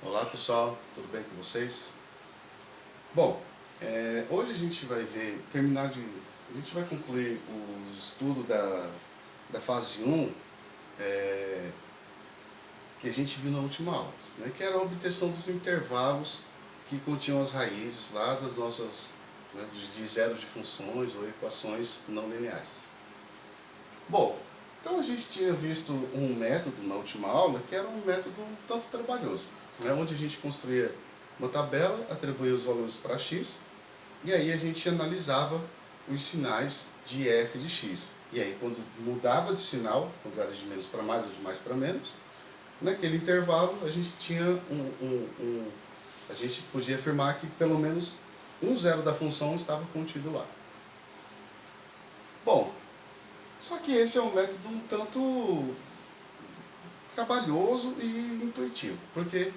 Olá pessoal, tudo bem com vocês? Bom, hoje a gente vai a gente vai concluir o estudo da fase 1 que a gente viu na última aula, né, que era a obtenção dos intervalos que continham as raízes lá das nossas, né, de zeros de funções ou equações não lineares. Bom, então a gente tinha visto um método na última aula que era um método um tanto trabalhoso, né, onde a gente construía uma tabela, atribuía os valores para x, e aí a gente analisava os sinais de f de x. E aí quando mudava de sinal, quando era de menos para mais ou de mais para menos, naquele intervalo a gente tinha a gente podia afirmar que pelo menos um zero da função estava contido lá. Bom, só que esse é um método um tanto trabalhoso e intuitivo, porque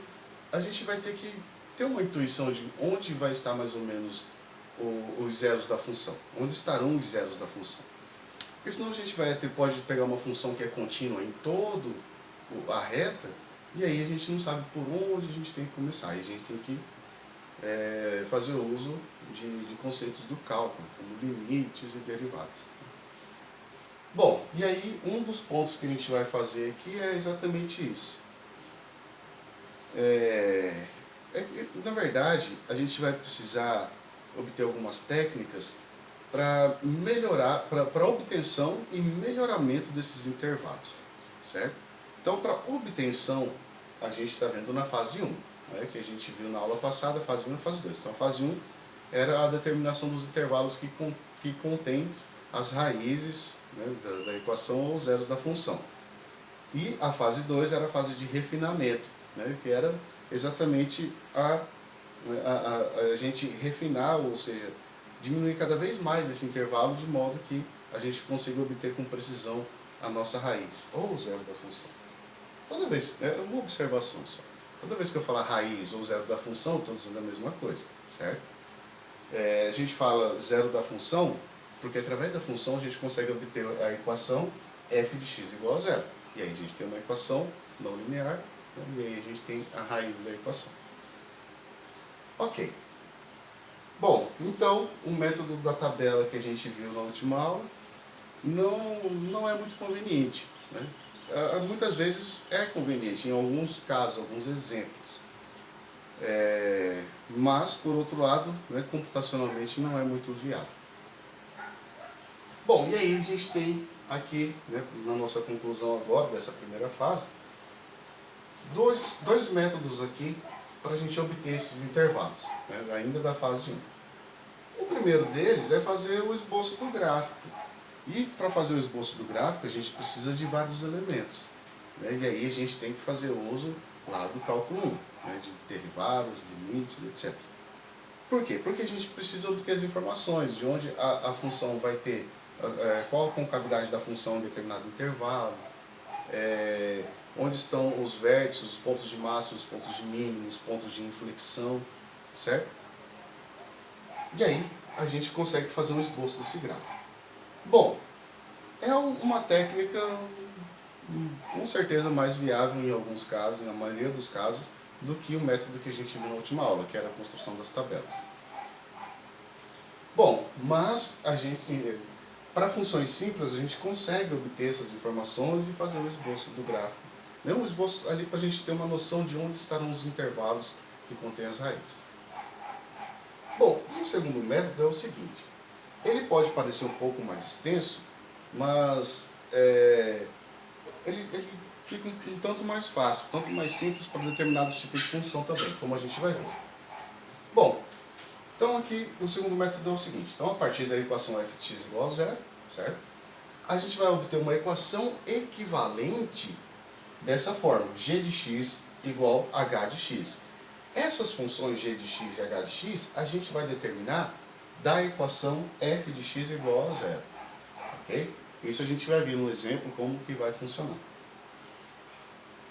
a gente vai ter que ter uma intuição de onde vai estar mais ou menos os zeros da função, onde estarão os zeros da função. Porque senão a gente pode pegar uma função que é contínua em todo a reta, e aí a gente não sabe por onde a gente tem que começar, e a gente tem que fazer uso de conceitos do cálculo, como limites e derivadas. Bom, e aí um dos pontos que a gente vai fazer aqui é exatamente isso. Na verdade, a gente vai precisar obter algumas técnicas para melhorar, para obtenção e melhoramento desses intervalos, certo? Então, para obtenção, a gente está vendo na fase 1, né, que a gente viu na aula passada, fase 1 e fase 2. Então, a fase 1 era a determinação dos intervalos que contém as raízes, né, da equação ou os zeros da função. E a fase 2 era a fase de refinamento, né, que era exatamente a gente refinar, ou seja, diminuir cada vez mais esse intervalo de modo que a gente consiga obter com precisão a nossa raiz, ou o zero da função. Toda vez, é uma observação só, toda vez que eu falar raiz ou zero da função, estou dizendo a mesma coisa, certo? A gente fala zero da função, porque através da função a gente consegue obter a equação f de x igual a zero. E aí a gente tem uma equação não linear, né, e aí a gente tem a raiz da equação. Ok. Bom, então o método da tabela que a gente viu na última aula não é muito conveniente, né? Muitas vezes é conveniente, em alguns casos, alguns exemplos. Mas, por outro lado, né, computacionalmente não é muito viável. Bom, e aí a gente tem aqui, né, na nossa conclusão agora, dessa primeira fase, dois métodos aqui para a gente obter esses intervalos, né, ainda da fase 1. O primeiro deles é fazer o esboço do gráfico. E para fazer o esboço do gráfico, a gente precisa de vários elementos, né, e aí a gente tem que fazer uso lá do cálculo 1, né, de derivadas, limites, etc. Por quê? Porque a gente precisa obter as informações de onde a função vai ter, qual a concavidade da função em determinado intervalo, onde estão os vértices, os pontos de máximo, os pontos de mínimo, os pontos de inflexão, certo? E aí a gente consegue fazer um esboço desse gráfico. Bom, é uma técnica com certeza mais viável em alguns casos, na maioria dos casos, do que o método que a gente viu na última aula, que era a construção das tabelas. Bom, mas para funções simples, a gente consegue obter essas informações e fazer o esboço do gráfico. Um esboço ali para a gente ter uma noção de onde estarão os intervalos que contêm as raízes. Bom, e o segundo método é o seguinte. Ele pode parecer um pouco mais extenso, mas ele fica um tanto mais fácil, tanto mais simples para determinados tipos de função também, como a gente vai ver. Bom, então aqui o segundo método é o seguinte. Então a partir da equação f de x igual a zero, certo? A gente vai obter uma equação equivalente dessa forma, g de x igual a h de x. Essas funções g de x e h de x a gente vai determinar da equação f de x igual a zero. Ok? Isso a gente vai ver no exemplo como que vai funcionar.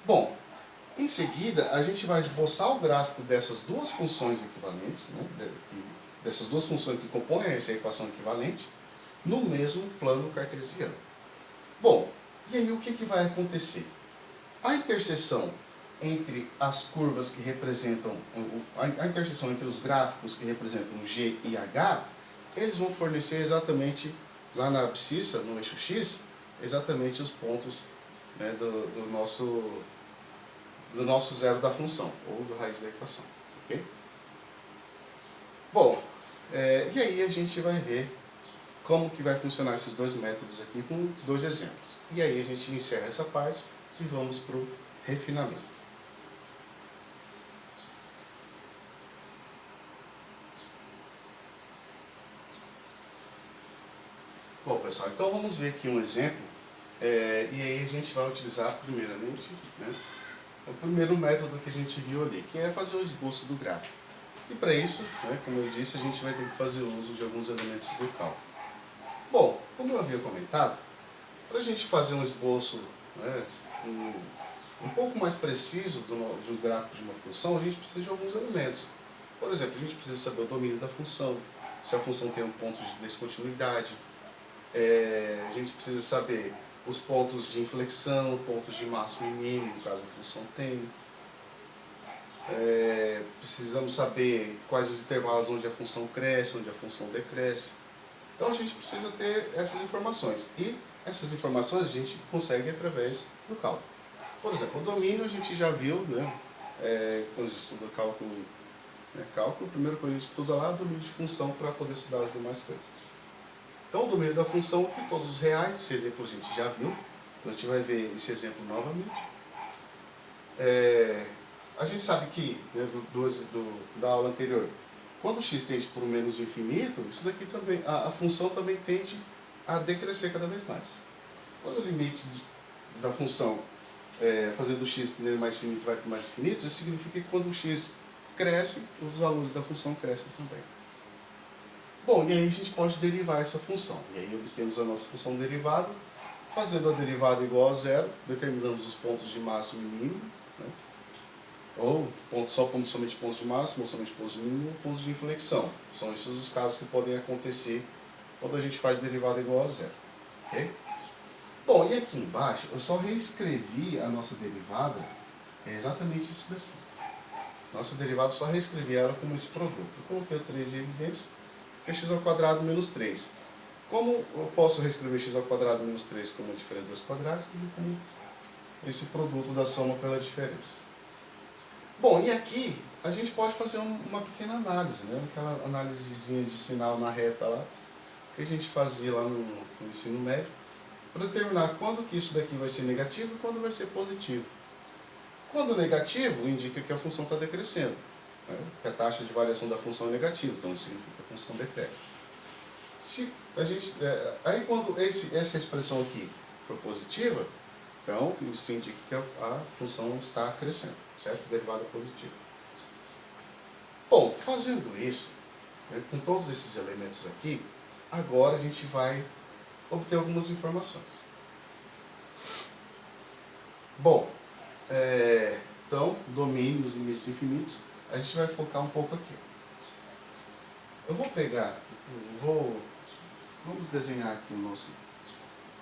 Bom, em seguida a gente vai esboçar o gráfico dessas duas funções equivalentes, né, dessas duas funções que compõem essa equação equivalente, no mesmo plano cartesiano. Bom, e aí o que vai acontecer? A interseção entre as curvas que representam, a interseção entre os gráficos que representam G e H, eles vão fornecer exatamente, lá na abscissa, no eixo X, exatamente os pontos, né, do nosso zero da função, ou do raiz da equação. Ok? Bom, e aí a gente vai ver como que vai funcionar esses dois métodos aqui com dois exemplos. E aí a gente encerra essa parte e vamos para o refinamento. Bom, pessoal, então vamos ver aqui um exemplo, e aí a gente vai utilizar primeiramente, né, o primeiro método que a gente viu ali, que é fazer o esboço do gráfico. E para isso, né, como eu disse, a gente vai ter que fazer uso de alguns elementos do cálculo. Bom, como eu havia comentado, para a gente fazer um esboço, né, um pouco mais preciso de um gráfico de uma função, a gente precisa de alguns elementos. Por exemplo, a gente precisa saber o domínio da função, se a função tem um ponto de descontinuidade, a gente precisa saber os pontos de inflexão, pontos de máximo e mínimo, caso a função tenha. Precisamos saber quais os intervalos onde a função cresce, onde a função decresce. Então a gente precisa ter essas informações. E essas informações a gente consegue através do cálculo. Por exemplo, o domínio a gente já viu, né? Quando a gente estuda cálculo, a primeira coisa que a gente estuda lá é o domínio de função para poder estudar as demais coisas. Então, o domínio da função aqui, todos os reais, esse exemplo a gente já viu, então a gente vai ver esse exemplo novamente. A gente sabe que, né, da aula anterior, quando o x tende para o menos infinito, isso daqui também, a função também tende a decrescer cada vez mais. Quando o limite da função fazendo o x tendendo mais infinito vai para mais infinito, isso significa que quando o x cresce, os valores da função crescem também. Bom, e aí a gente pode derivar essa função. E aí obtemos a nossa função derivada, fazendo a derivada igual a zero, determinamos os pontos de máximo e mínimo, né? Ou somente pontos de máximo, ou somente pontos de mínimo, ou pontos de inflexão. São esses os casos que podem acontecer quando a gente faz derivada igual a zero. Okay? Bom, e aqui embaixo eu só reescrevi a nossa derivada, é exatamente isso daqui. Nossa derivada, só reescrevi ela como esse produto. Eu coloquei o 3 em evidência, que é x ao quadrado menos 3. Como eu posso reescrever x ao quadrado menos 3 como diferença dos quadrados, como esse produto da soma pela diferença. Bom, e aqui a gente pode fazer uma pequena análise, né? Aquela análisezinha de sinal na reta lá, que a gente fazia lá no ensino médio, para determinar quando que isso daqui vai ser negativo e quando vai ser positivo. Quando negativo, indica que a função está decrescendo, né? Que a taxa de variação da função é negativa, então isso significa que a função decresce. Se a gente, aí quando essa expressão aqui for positiva, então isso indica que a função está crescendo, certo? Derivada positiva. Bom, fazendo isso, né, com todos esses elementos aqui, agora a gente vai obter algumas informações. Bom, então, domínio nos limites infinitos, a gente vai focar um pouco aqui. Eu vou pegar, vamos desenhar aqui o nosso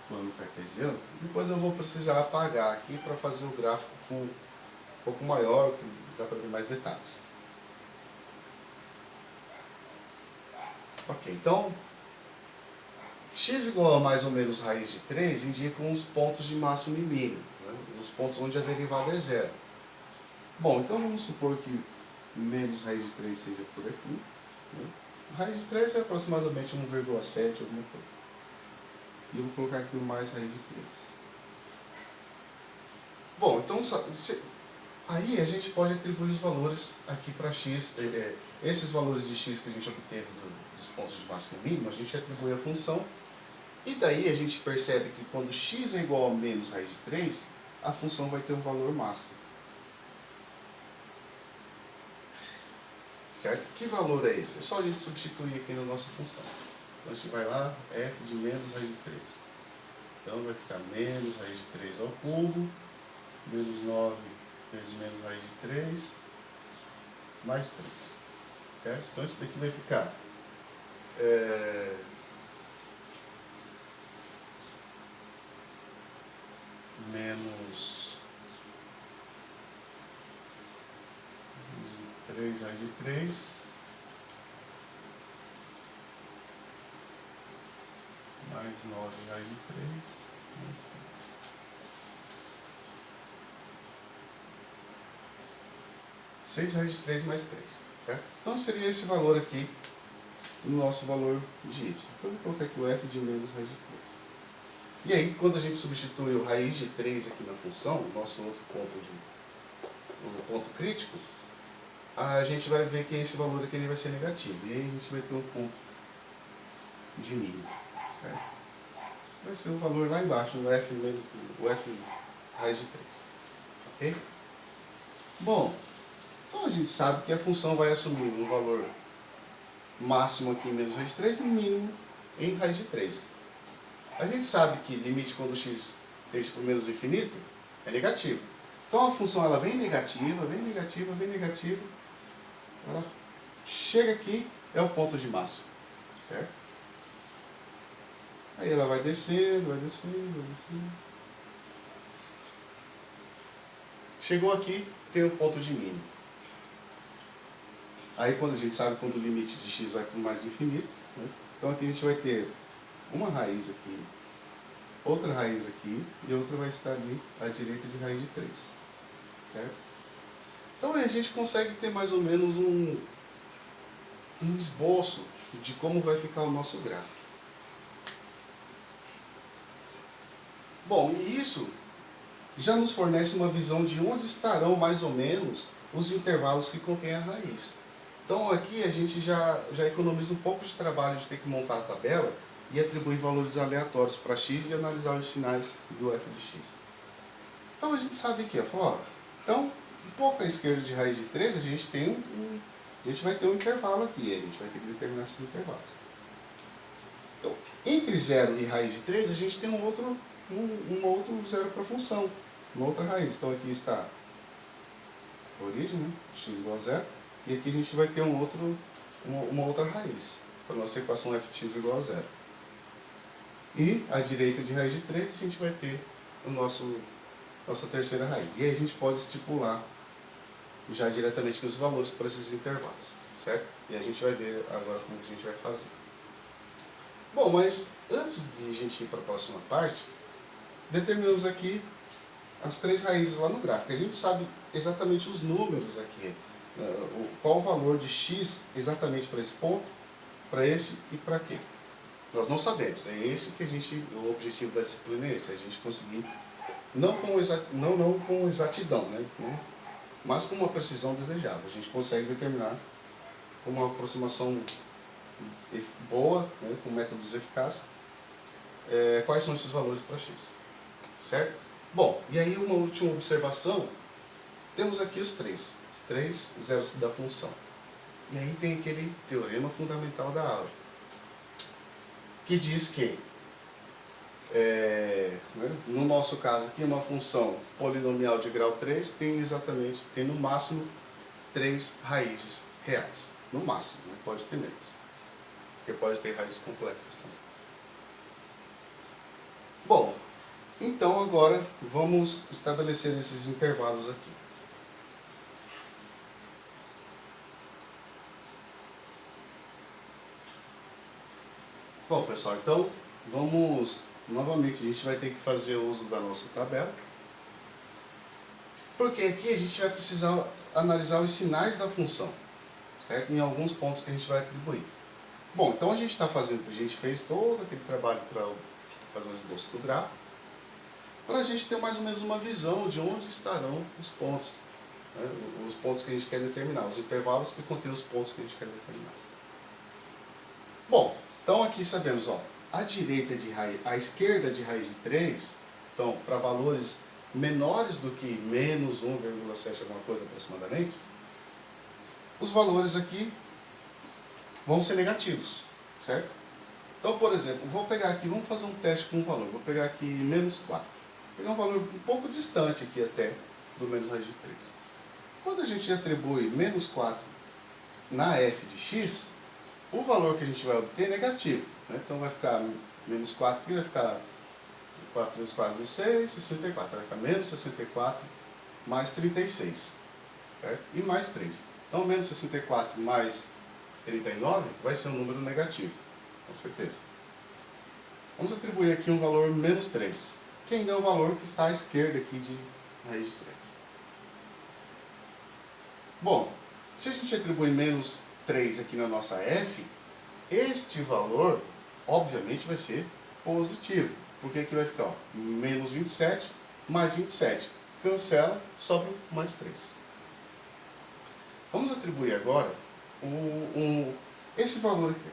plano cartesiano, depois eu vou precisar apagar aqui para fazer o gráfico um pouco maior, que dá para ver mais detalhes. Ok, então, x igual a mais ou menos raiz de 3 indicam os pontos de máximo e mínimo, né? Os pontos onde a derivada é zero. Bom, então vamos supor que menos raiz de 3 seja por aqui, né? Raiz de 3 é aproximadamente 1,7, alguma coisa. E eu vou colocar aqui o mais raiz de 3. Bom, então aí a gente pode atribuir os valores aqui para x. Esses valores de x que a gente obteve dos pontos de máximo e mínimo, a gente atribui a função. E daí a gente percebe que quando x é igual a menos raiz de 3, a função vai ter um valor máximo. Certo? Que valor é esse? É só a gente substituir aqui na nossa função. Então a gente vai lá, f de menos raiz de 3. Então vai ficar menos raiz de 3 ao cubo, menos 9 vezes menos raiz de 3, mais 3. Certo? Então isso daqui vai ficar menos 3 raiz de 3 mais 9 raiz de 3 mais 3. 6 raiz de 3 mais 3, certo? Então seria esse valor aqui, o nosso valor de y. Eu vou colocar aqui o f de menos raiz de 3. E aí, quando a gente substitui o raiz de 3 aqui na função, nosso outro ponto crítico, a gente vai ver que esse valor aqui ele vai ser negativo. E aí a gente vai ter um ponto de mínimo, certo? Vai ser o valor lá embaixo, o f raiz de 3. Ok? Bom, então a gente sabe que a função vai assumir um valor máximo aqui em menos raiz de 3 e mínimo em raiz de 3. A gente sabe que limite quando x tende para o menos infinito é negativo. Então a função ela vem negativa, vem negativa, vem negativa. Ela chega aqui, é o ponto de máximo. Certo? Aí ela vai descendo, vai descendo, vai descendo. Chegou aqui, tem o ponto de mínimo. Aí quando a gente sabe quando o limite de x vai para o mais infinito, né? Então aqui a gente vai ter uma raiz aqui, outra raiz aqui, e outra vai estar ali à direita de raiz de 3. Certo? Então a gente consegue ter mais ou menos um esboço de como vai ficar o nosso gráfico. Bom, e isso já nos fornece uma visão de onde estarão mais ou menos os intervalos que contêm a raiz. Então aqui a gente já economiza um pouco de trabalho de ter que montar a tabela e atribuir valores aleatórios para x e analisar os sinais do f de x. Então a gente sabe aqui, ó, então um pouco à esquerda de raiz de 3 a gente vai ter um intervalo aqui, a gente vai ter que determinar esses intervalos. Então, entre 0 e raiz de 3 a gente tem um outro zero para a função, uma outra raiz. Então aqui está a origem, né? X igual a 0, e aqui a gente vai ter uma outra raiz, para a nossa equação f de x igual a 0. E à direita de raiz de 3 a gente vai ter nossa terceira raiz. E aí a gente pode estipular já diretamente os valores para esses intervalos, certo? E a gente vai ver agora como que a gente vai fazer. Bom, mas antes de a gente ir para a próxima parte, determinamos aqui as 3 raízes lá no gráfico. A gente sabe exatamente os números aqui, qual o valor de x exatamente para esse ponto, para esse e para aquele. Nós não sabemos, é esse que o objetivo da disciplina é esse, a gente conseguir, não com exatidão, né? Mas com uma precisão desejável. A gente consegue determinar com uma aproximação boa, né, com métodos eficazes, quais são esses valores para x. Certo? Bom, e aí uma última observação, temos aqui os três zeros da função. E aí tem aquele teorema fundamental da álgebra, que diz que, no nosso caso aqui, uma função polinomial de grau 3 tem no máximo 3 raízes reais. No máximo, né? Pode ter menos. Porque pode ter raízes complexas também. Bom, então agora vamos estabelecer esses intervalos aqui. Bom, pessoal, então vamos novamente, a gente vai ter que fazer uso da nossa tabela, porque aqui a gente vai precisar analisar os sinais da função, certo? Em alguns pontos que a gente vai atribuir. Bom, então a gente fez todo aquele trabalho para fazer um esboço do gráfico, para a gente ter mais ou menos uma visão de onde estarão os pontos, né? Os pontos que a gente quer determinar, os intervalos que contêm os pontos que a gente quer determinar. Bom, então aqui sabemos, ó, à esquerda de raiz de 3, então para valores menores do que menos 1,7 alguma coisa aproximadamente, os valores aqui vão ser negativos, certo? Então, por exemplo, vou pegar aqui, vamos fazer um teste com um valor, vou pegar aqui menos 4. Vou pegar um valor um pouco distante aqui até do menos raiz de 3. Quando a gente atribui menos 4 na f de x, o valor que a gente vai obter é negativo, né? Então vai ficar menos 4 aqui, vai ficar 4 vezes 4 vezes 6, 64. Vai ficar menos 64 mais 36, certo? E mais 3. Então, menos 64 mais 39 vai ser um número negativo, com certeza. Vamos atribuir aqui um valor menos 3, que ainda é o valor que está à esquerda aqui de raiz de 3. Bom, se a gente atribuir menos 3 aqui na nossa f, este valor, obviamente, vai ser positivo. Porque aqui vai ficar ó, menos 27 mais 27. Cancela, sobra mais 3. Vamos atribuir agora esse valor aqui.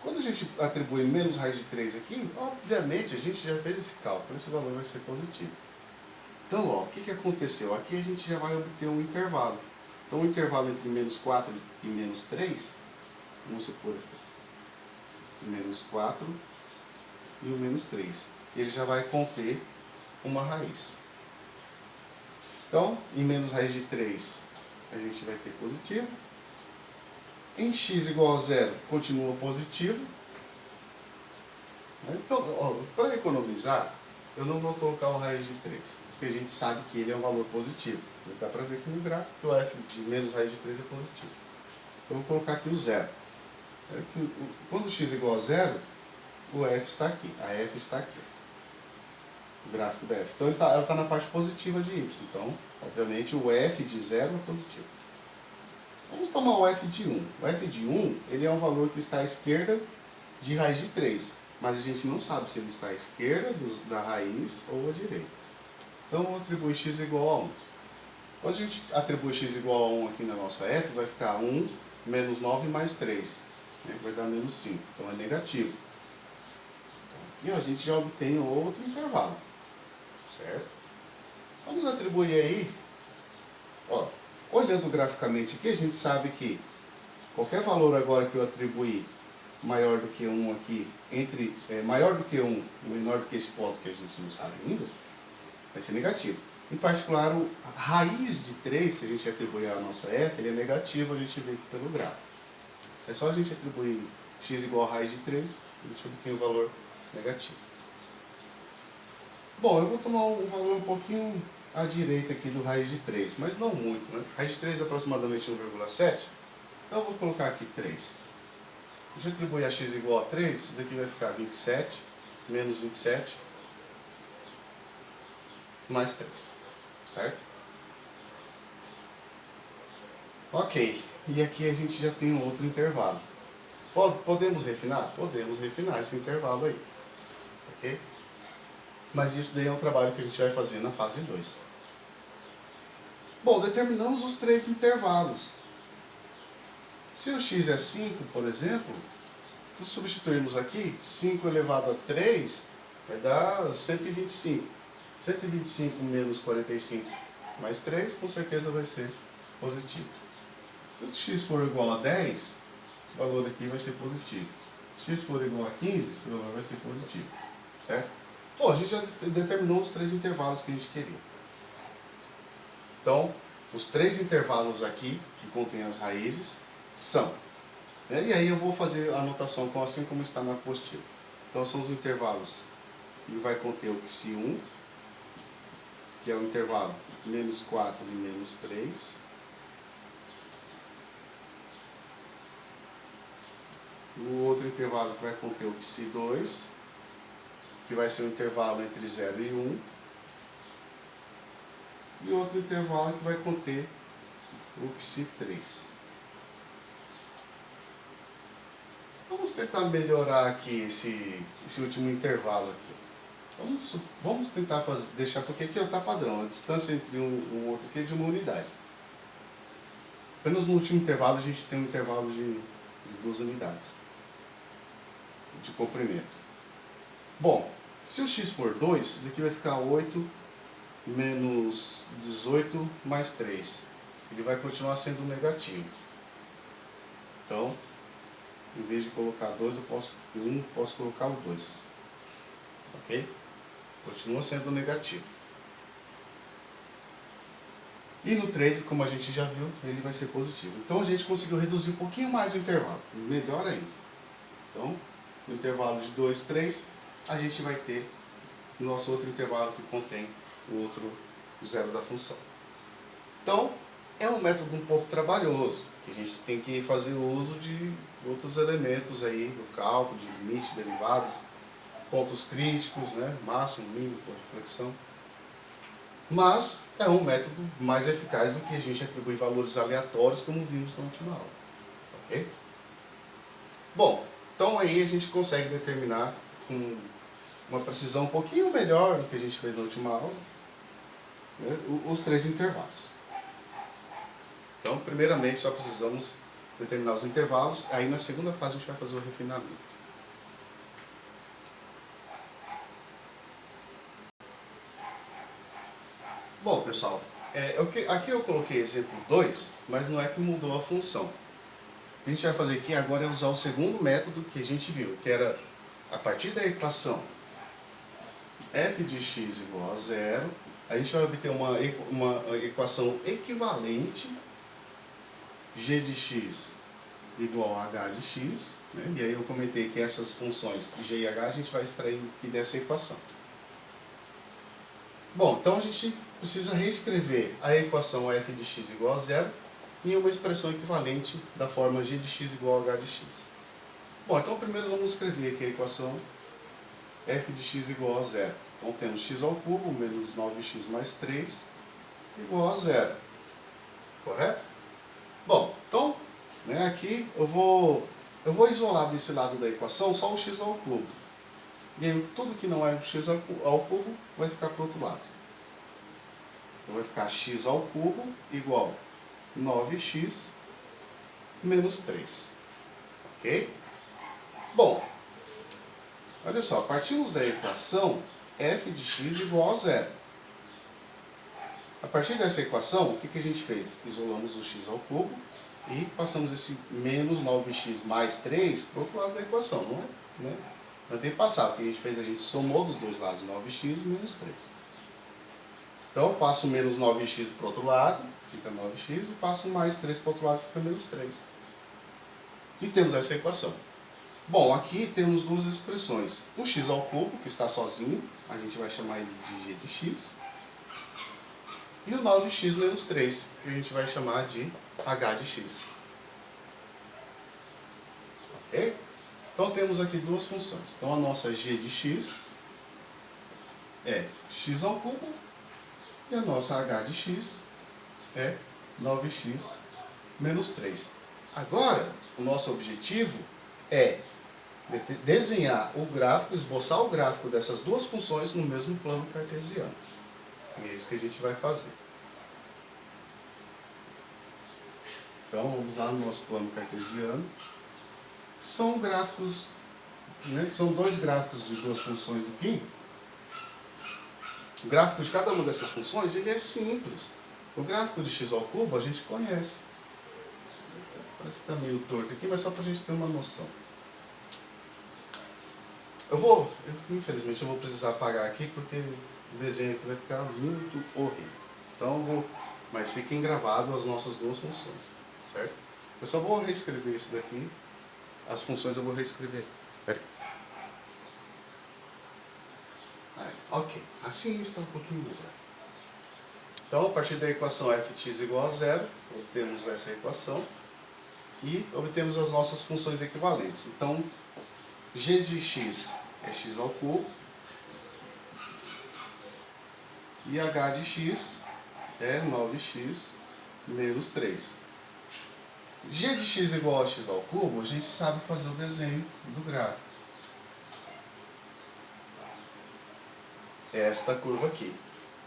Quando a gente atribui menos raiz de 3 aqui, obviamente a gente já fez esse cálculo, esse valor vai ser positivo. Então, ó, o que aconteceu? Aqui a gente já vai obter um intervalo. Então, o intervalo entre menos 4 e menos 3, vamos supor aqui, menos 4 e o menos 3. Ele já vai conter uma raiz. Então, em menos raiz de 3, a gente vai ter positivo. Em x igual a 0, continua positivo. Então, para economizar, eu não vou colocar o raiz de 3, porque a gente sabe que ele é um valor positivo. Dá para ver aqui no gráfico que o f de menos raiz de 3 é positivo. Eu vou colocar aqui o 0. Quando x é igual a 0, o f está aqui, a f está aqui. O gráfico da f. Então ela está na parte positiva de y. Então, obviamente, o f de 0 é positivo. Vamos tomar o f de 1. O f de 1 ele é um valor que está à esquerda de raiz de 3. Mas a gente não sabe se ele está à esquerda da raiz ou à direita. Então, eu vou atribuir x igual a 1. Quando a gente atribui x igual a 1 aqui na nossa f, vai ficar 1 menos 9 mais 3. Né? Vai dar menos 5. Então, é negativo. Então, aqui ó, a gente já obtém outro intervalo. Certo? Vamos atribuir aí, ó, olhando graficamente aqui, a gente sabe que qualquer valor agora que eu atribuir maior do que 1 aqui, maior do que 1 e menor do que esse ponto que a gente não sabe ainda, vai ser negativo. Em particular, a raiz de 3, se a gente atribuir a nossa f, ele é negativo, a gente vê aqui pelo gráfico. É só a gente atribuir x igual a raiz de 3, a gente obtém o valor negativo. Bom, eu vou tomar um valor um pouquinho à direita aqui do raiz de 3, mas não muito, né? Raiz de 3 é aproximadamente 1,7, então eu vou colocar aqui 3. A gente atribuir a x igual a 3, isso daqui vai ficar 27, menos 27, mais 3, certo? Ok, e aqui a gente já tem um outro intervalo. Podemos refinar? Podemos refinar esse intervalo aí, ok? Mas isso daí é um trabalho que a gente vai fazer na fase 2. Bom, determinamos os 3 intervalos. Se o x é 5, por exemplo, substituímos aqui, 5 elevado a 3 vai dar 125. 125 menos 45 mais 3, com certeza vai ser positivo. Se o x for igual a 10, esse valor aqui vai ser positivo. Se x for igual a 15, esse valor vai ser positivo. Certo? Bom, a gente já determinou os 3 intervalos que a gente queria. Então, os 3 intervalos aqui, que contêm as raízes, são. E aí eu vou fazer a anotação assim como está na apostila. Então, são os intervalos que vai conter o psi1, que é o intervalo menos 4 e menos 3. O outro intervalo que vai conter o psi2, que vai ser o intervalo entre 0 e 1. E outro intervalo que vai conter o psi3. Vamos tentar melhorar aqui esse último intervalo aqui. Vamos tentar deixar, porque aqui está padrão, a distância entre um outro aqui é de uma unidade. Apenas no último intervalo a gente tem um intervalo de 2 unidades de comprimento. Bom, se o x for 2, isso daqui vai ficar 8 menos 18 mais 3. Ele vai continuar sendo negativo. Então, em vez de colocar 2, eu posso colocar o 2. Ok? Continua sendo negativo. E no 3, como a gente já viu, ele vai ser positivo. Então a gente conseguiu reduzir um pouquinho mais o intervalo. Melhor ainda. Então, no intervalo de 2, 3, a gente vai ter o nosso outro intervalo que contém o outro zero da função. Então, É um método um pouco trabalhoso, que a gente tem que fazer uso de outros elementos aí do cálculo, de limite, derivadas, pontos críticos, né? Máximo, mínimo, ponto de flexão. Mas é um método mais eficaz do que a gente atribuir valores aleatórios, como vimos na última aula. Ok? Bom, então aí a gente consegue determinar com uma precisão um pouquinho melhor do que a gente fez na última aula, né, os três intervalos. Então, primeiramente, só precisamos determinar os intervalos, aí na segunda fase a gente vai fazer o refinamento. Bom, pessoal, aqui eu coloquei exemplo 2, mas não é que mudou a função. O que a gente vai fazer aqui agora é usar o segundo método que a gente viu, que era a partir da equação f de x igual a zero, a gente vai obter uma equação equivalente g de x igual a h de x, né? E aí eu comentei que essas funções g e h a gente vai extrair aqui dessa equação. Bom, então a gente precisa reescrever a equação f de x igual a zero em uma expressão equivalente da forma g de x igual a h de x. Bom, então primeiro vamos escrever aqui a equação f de x igual a zero. Então temos x ao cubo menos 9x mais 3 igual a zero. Correto? Bom, então, né, aqui eu vou isolar desse lado da equação só o x ao cubo. E aí tudo que não é o x ao cubo vai ficar para o outro lado. Então vai ficar x ao cubo igual 9x menos 3. Ok? Bom, olha só, partimos da equação f de x igual a zero. A partir dessa equação, o que a gente fez? Isolamos o x ao cubo e passamos esse menos 9x mais 3 para o outro lado da equação, não é? Né? Não tem que passar, o que a gente fez? A gente somou dos dois lados 9x menos 3. Então eu passo menos 9x para o outro lado, fica 9x, e passo mais 3 para o outro lado, fica menos 3. E temos essa equação. Bom, aqui temos duas expressões. O x ao cubo, que está sozinho, a gente vai chamar ele de g de x. E o 9x menos 3, que a gente vai chamar de h de x. Ok? Então temos aqui duas funções. Então a nossa g de x é x ao cubo e a nossa h de x é 9x menos 3. Agora, o nosso objetivo é desenhar o gráfico, esboçar o gráfico dessas duas funções no mesmo plano cartesiano. E é isso que a gente vai fazer. Então, vamos lá no nosso plano cartesiano. São gráficos, né? São dois gráficos de duas funções aqui. O gráfico de cada uma dessas funções, ele é simples. O gráfico de x ao cubo a gente conhece. Parece que está meio torto aqui, mas só para a gente ter uma noção. Infelizmente eu vou precisar apagar aqui porque o desenho aqui vai ficar muito horrível. Então mas fiquem gravadas as nossas duas funções, certo? Eu só vou reescrever isso daqui. As funções eu vou reescrever. Pera aí. Ok, assim está um pouquinho melhor. Então, a partir da equação f de x igual a zero, obtemos essa equação e obtemos as nossas funções equivalentes. Então, g de x é x ao cubo e h de x é 9x menos 3. G de x igual a x ao cubo, a gente sabe fazer o desenho do gráfico. É esta curva aqui,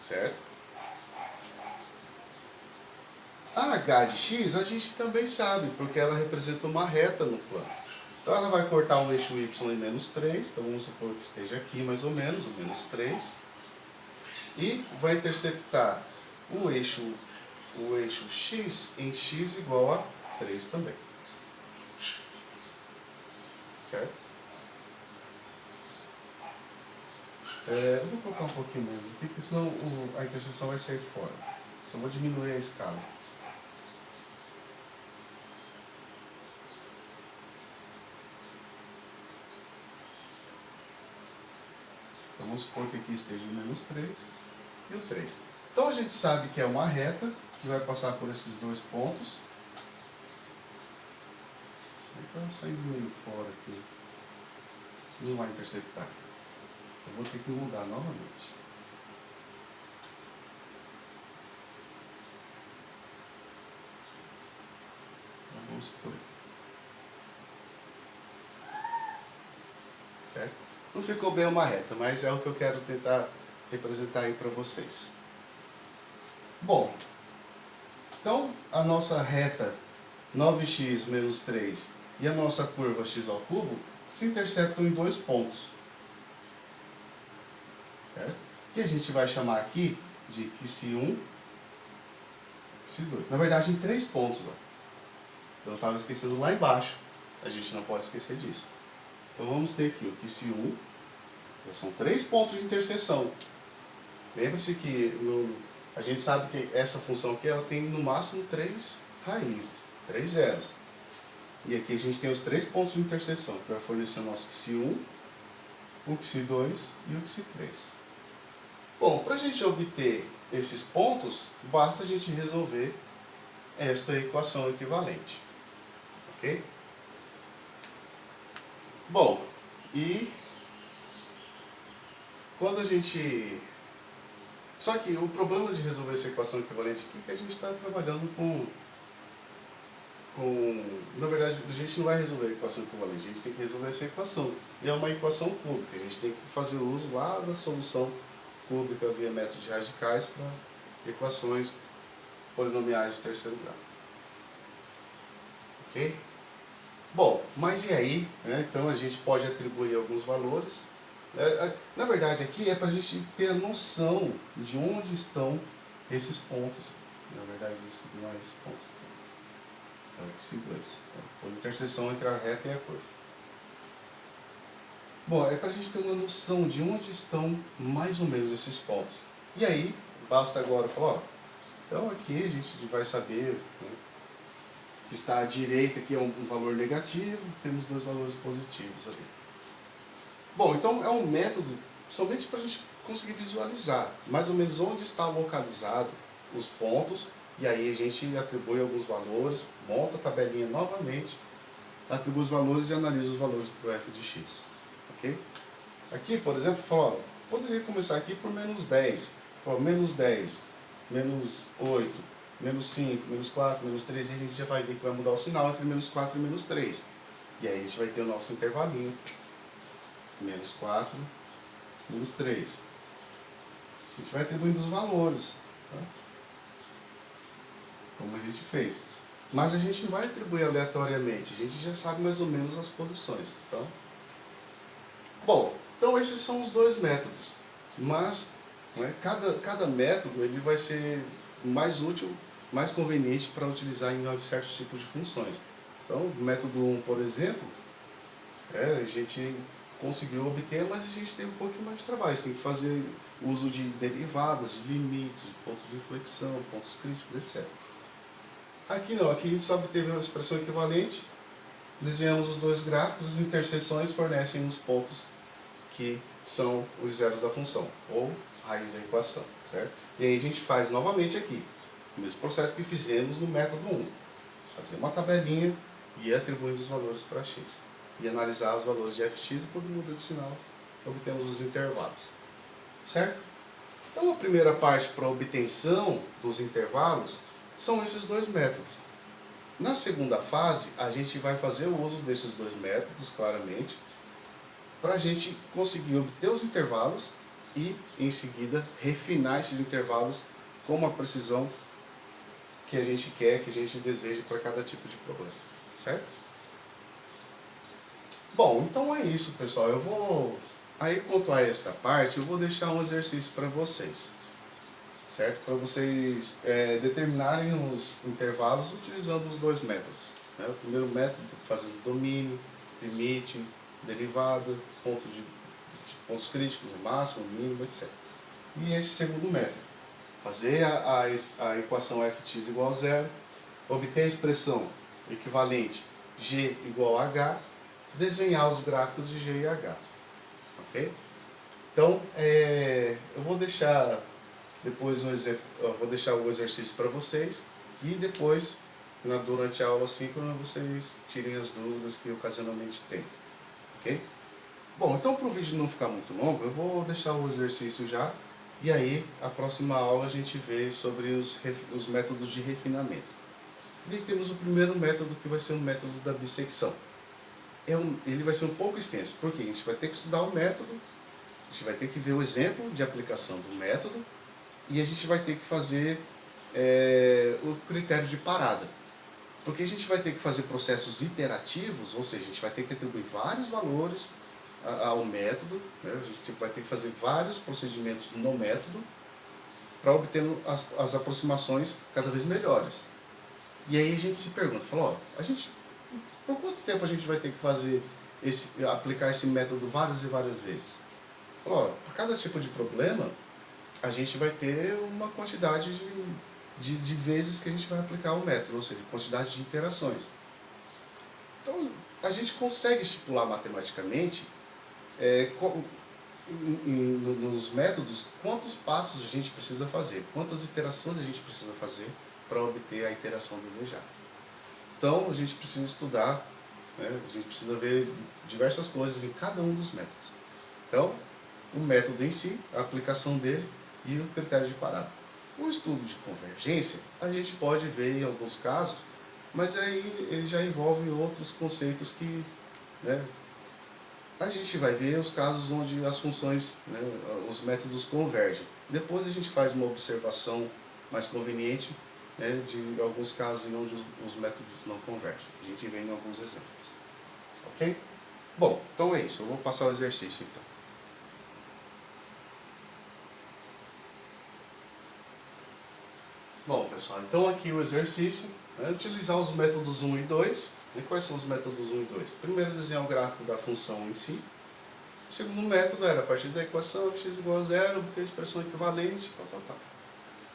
certo? A h de x a gente também sabe, porque ela representa uma reta no plano. Então ela vai cortar o eixo y em menos 3, então vamos supor que esteja aqui mais ou menos, o menos 3. E vai interceptar o eixo x em x igual a 3 também. Certo? Eu vou colocar um pouquinho menos aqui, porque senão a interseção vai sair fora. Só vou diminuir a escala. Então vamos supor que aqui esteja o menos 3 e o 3. Então a gente sabe que é uma reta que vai passar por esses dois pontos. Está saindo meio fora aqui. Não vai interceptar. Eu vou ter que mudar novamente. Então, vamos por aqui. Certo? Não ficou bem uma reta, mas é o que eu quero tentar representar aí para vocês. Bom, então a nossa reta 9x menos 3 e a nossa curva x ao cubo se interceptam em dois pontos. Certo? Que a gente vai chamar aqui de QC1 e QC2. Na verdade, em três pontos. Ó. Eu estava esquecendo lá embaixo. A gente não pode esquecer disso. Então vamos ter aqui o QC1. São três pontos de interseção. Lembre-se que a gente sabe que essa função aqui ela tem no máximo três raízes, três zeros. E aqui a gente tem os três pontos de interseção, que vai fornecer o nosso QC1, o QC2 e o QC3. Bom, para a gente obter esses pontos, basta a gente resolver esta equação equivalente. Ok? Bom, e quando a gente... Só que o problema de resolver essa equação equivalente aqui é que a gente está trabalhando com... Na verdade, a gente não vai resolver a equação equivalente, a gente tem que resolver essa equação. E é uma equação cúbica, a gente tem que fazer uso lá da solução cúbica via método de radicais para equações polinomiais de terceiro grau. Ok? Bom, mas e aí? Né? Então a gente pode atribuir alguns valores. Na verdade aqui é para a gente ter a noção de onde estão esses pontos. Na verdade isso não é esse ponto. É o QC2. A interseção entre a reta e a curva. Bom, é para a gente ter uma noção de onde estão mais ou menos esses pontos. E aí, basta agora falar, ó, então aqui a gente vai saber, né, que está à direita aqui é um valor negativo, temos dois valores positivos ali. Bom, então é um método somente para a gente conseguir visualizar mais ou menos onde está localizado os pontos, e aí a gente atribui alguns valores, monta a tabelinha novamente, atribui os valores e analisa os valores para o f de x. Okay? Aqui, por exemplo, fala, poderia começar aqui por menos 10, menos 10, menos 8, menos 5, menos 4, menos 3, e a gente já vai ver que vai mudar o sinal entre menos 4 e menos 3. E aí a gente vai ter o nosso intervalinho, menos 4, menos 3. A gente vai atribuindo os valores, tá? Como a gente fez. Mas a gente não vai atribuir aleatoriamente, a gente já sabe mais ou menos as posições. Então, bom, então esses são os dois métodos. Mas né, cada método ele vai ser mais útil, mais conveniente para utilizar em certos tipos de funções. Então, o método 1, por exemplo, a gente conseguiu obter, mas a gente tem um pouquinho mais de trabalho. A gente tem que fazer uso de derivadas, de limites, de pontos de inflexão, pontos críticos, etc. Aqui não, aqui a gente só obteve uma expressão equivalente, desenhamos os dois gráficos, as interseções fornecem os pontos que são os zeros da função, ou raiz da equação, certo? E aí a gente faz novamente aqui, o mesmo processo que fizemos no método 1. Fazer uma tabelinha e ir atribuindo os valores para x. E analisar os valores de fx e quando muda de sinal, obtemos os intervalos. Certo? Então a primeira parte para a obtenção dos intervalos são esses dois métodos. Na segunda fase, a gente vai fazer o uso desses dois métodos, claramente, para a gente conseguir obter os intervalos e, em seguida, refinar esses intervalos com uma precisão que a gente quer, que a gente deseja para cada tipo de problema. Certo? Bom, então é isso, pessoal. Eu vou... Aí, quanto a esta parte, eu vou deixar um exercício para vocês. Certo? Para vocês determinarem os intervalos utilizando os dois métodos. Né? O primeiro método, fazendo domínio, limite, derivada, pontos críticos, no máximo, no mínimo, etc. E esse segundo método, fazer a equação fx igual a zero, obter a expressão equivalente g igual a h, desenhar os gráficos de g e h. Ok? Então, eu vou deixar depois um exemplo, eu vou deixar o exercício para vocês e depois, durante a aula 5, vocês tirem as dúvidas que ocasionalmente tem, ok? Bom, então para o vídeo não ficar muito longo, eu vou deixar o exercício já e aí a próxima aula a gente vê sobre os métodos de refinamento. E aí temos o primeiro método, que vai ser o método da bissecção. Ele vai ser um pouco extenso, porque a gente vai ter que estudar o método, a gente vai ter que ver o exemplo de aplicação do método e a gente vai ter que fazer o critério de parada. Porque a gente vai ter que fazer processos iterativos, ou seja, a gente vai ter que atribuir vários valores ao método, né? A gente vai ter que fazer vários procedimentos no método para obter as aproximações cada vez melhores. E aí a gente se pergunta, fala, por quanto tempo a gente vai ter que aplicar esse método várias e várias vezes? Fala, por cada tipo de problema, a gente vai ter uma quantidade de vezes que a gente vai aplicar o método, ou seja, quantidade de iterações. Então, a gente consegue estipular matematicamente, nos métodos, quantos passos a gente precisa fazer, quantas iterações a gente precisa fazer para obter a iteração desejada. Então, a gente precisa estudar, né, a gente precisa ver diversas coisas em cada um dos métodos. Então, o método em si, a aplicação dele e o critério de parada. O estudo de convergência, a gente pode ver em alguns casos, mas aí ele já envolve outros conceitos que, né, a gente vai ver os casos onde as funções, né, os métodos convergem. Depois a gente faz uma observação mais conveniente, né, de alguns casos em onde os métodos não convergem. A gente vê em alguns exemplos. Ok? Bom, então é isso. Eu vou passar o exercício então. Bom, pessoal, então aqui o exercício é utilizar os métodos 1 e 2. E quais são os métodos 1 e 2? Primeiro, desenhar o gráfico da função em si. O segundo método era, a partir da equação x igual a 0, obter a expressão equivalente, tal.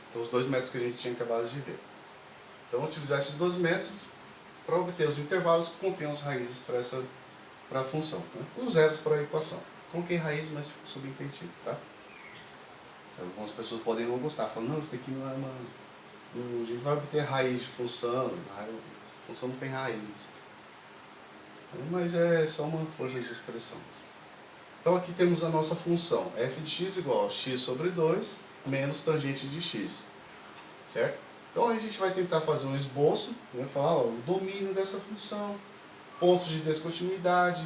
Então, os dois métodos que a gente tinha acabado de ver. Então, utilizar esses dois métodos para obter os intervalos que contêm as raízes para a função, né? Os zeros para a equação. Coloquei raiz, mas ficou subentendido, tá? Algumas pessoas podem não gostar, falando, não, isso daqui não é uma... A gente vai obter raiz de função, a função não tem raiz. Mas é só uma força de expressão. Então aqui temos a nossa função, f de x igual a x sobre 2 menos tangente de x, certo? Então a gente vai tentar fazer um esboço, né, falar o domínio dessa função, pontos de descontinuidade,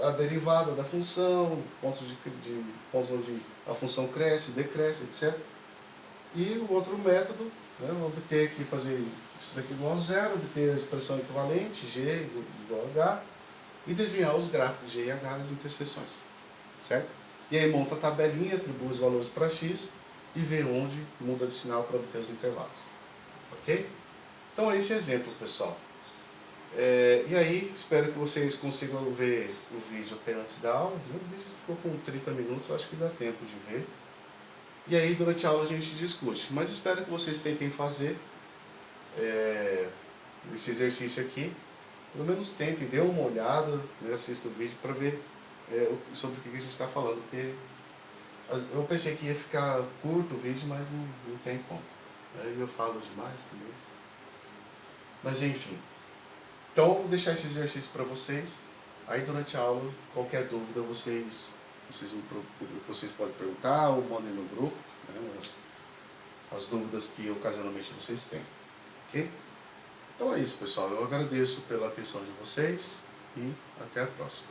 a derivada da função, pontos onde a função cresce, decresce, etc. E o outro método, né, obter aqui, fazer isso daqui igual a 0, obter a expressão equivalente, g igual a h, e desenhar os gráficos G e H nas interseções, certo? E aí monta a tabelinha, atribui os valores para x e vê onde muda de sinal para obter os intervalos, ok? Então é esse exemplo, pessoal. E aí, espero que vocês consigam ver o vídeo até antes da aula. O vídeo ficou com 30 minutos, acho que dá tempo de ver. E aí, durante a aula a gente discute, mas espero que vocês tentem fazer esse exercício aqui. Pelo menos tentem, dê uma olhada, né, assista o vídeo para ver sobre o que a gente está falando, porque eu pensei que ia ficar curto o vídeo, mas não tem como. Aí eu falo demais também. Mas enfim. Então, vou deixar esse exercício para vocês. Aí durante a aula, qualquer dúvida vocês podem perguntar ou mandem no grupo, né, as dúvidas que ocasionalmente vocês têm. Ok? Então é isso, pessoal. Eu agradeço pela atenção de vocês e até a próxima.